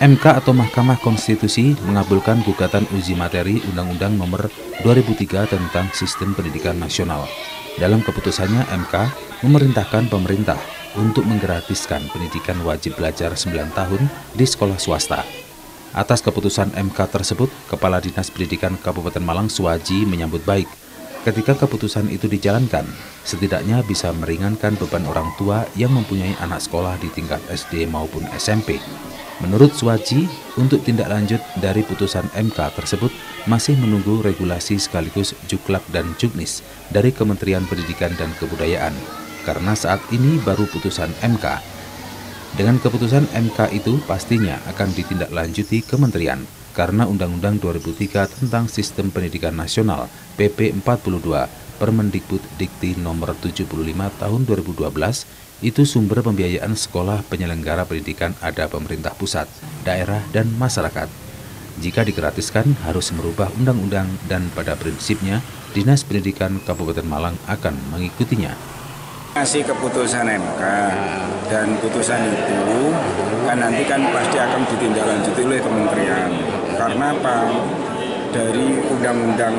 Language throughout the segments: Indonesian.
MK atau Mahkamah Konstitusi mengabulkan gugatan uji materi Undang-Undang Nomor 2003 tentang Sistem Pendidikan Nasional. Dalam keputusannya, MK memerintahkan pemerintah untuk menggratiskan pendidikan wajib belajar 9 tahun di sekolah swasta. Atas keputusan MK tersebut, Kepala Dinas Pendidikan Kabupaten Malang Suwaji menyambut baik. Ketika keputusan itu dijalankan, setidaknya bisa meringankan beban orang tua yang mempunyai anak sekolah di tingkat SD maupun SMP. Menurut Suwaji, untuk tindak lanjut dari putusan MK tersebut masih menunggu regulasi sekaligus juklak dan juknis dari Kementerian Pendidikan dan Kebudayaan, karena saat ini baru putusan MK. Dengan keputusan MK itu pastinya akan ditindaklanjuti Kementerian, karena Undang-Undang 2003 tentang Sistem Pendidikan Nasional PP 42 Permendikbud Dikti Nomor 75 Tahun 2012 itu sumber pembiayaan sekolah penyelenggara pendidikan ada pemerintah pusat, daerah, dan masyarakat. Jika digratiskan harus merubah undang-undang dan pada prinsipnya Dinas Pendidikan Kabupaten Malang akan mengikutinya. Masih keputusan MK dan putusan itu nanti pasti akan ditindaklanjuti oleh kementerian. Karena apa? Dari Undang-Undang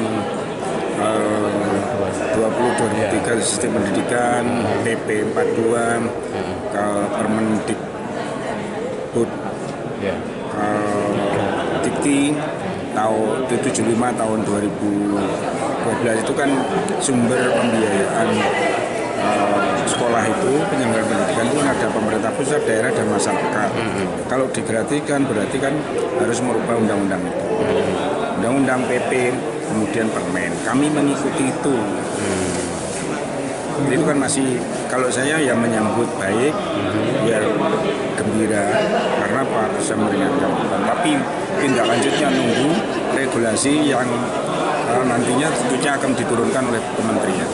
2003 Sistem Pendidikan, PP 42, ke Permendikbud Dikti tahun 75 tahun 2012 itu kan sumber pembiayaan sekolah itu, penyelenggara pendidikan itu ada pemerintah pusat, daerah, dan masyarakat. Kalau digratiskan berarti kan harus merubah undang-undang itu. Undang-undang PP, kemudian permen. Kami mengikuti itu. Itu kan masih, kalau saya ya menyambut baik, ya gembira, karena Pak bisa meringankan. Tapi tindak lanjutnya nunggu regulasi yang nantinya tentunya akan diturunkan oleh kementerian.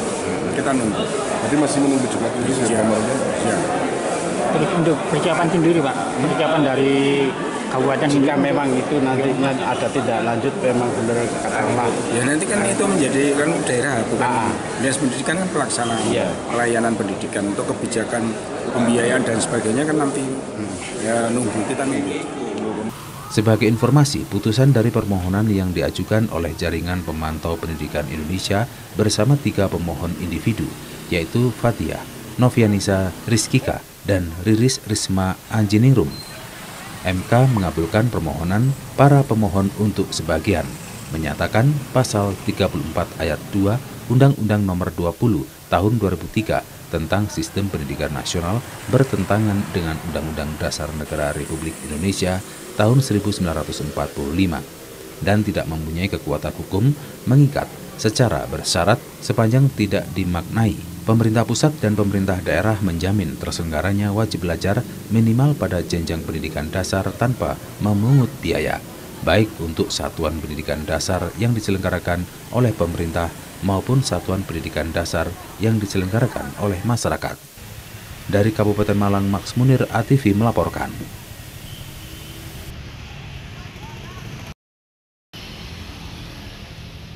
Kita nunggu. Berarti masih menunggu juga itu ya. Terus untuk persiapan sendiri Pak, persiapan dari kabupaten jika memang itu nantinya ada tidak lanjut memang benar katakanlah. Ya nanti kan itu menjadi kan daerah, bukan Dinas Pendidikan kan pelaksana pelayanan pendidikan untuk kebijakan pembiayaan dan sebagainya kan nanti ya kita nunggu. Sebagai informasi, putusan dari permohonan yang diajukan oleh Jaringan Pemantau Pendidikan Indonesia bersama 3 pemohon individu, yaitu Fathia, Novianisa Rizkika, dan Riris Risma Anjiningrum. MK mengabulkan permohonan para pemohon untuk sebagian, menyatakan pasal 34 ayat 2 Undang-Undang Nomor 20 Tahun 2003 tentang Sistem Pendidikan Nasional bertentangan dengan Undang-Undang Dasar Negara Republik Indonesia tahun 1945 dan tidak mempunyai kekuatan hukum mengikat secara bersyarat sepanjang tidak dimaknai pemerintah pusat dan pemerintah daerah menjamin terselenggaranya wajib belajar minimal pada jenjang pendidikan dasar tanpa memungut biaya, baik untuk satuan pendidikan dasar yang diselenggarakan oleh pemerintah maupun satuan pendidikan dasar yang diselenggarakan oleh masyarakat. Dari Kabupaten Malang, Max Munir, ATV melaporkan.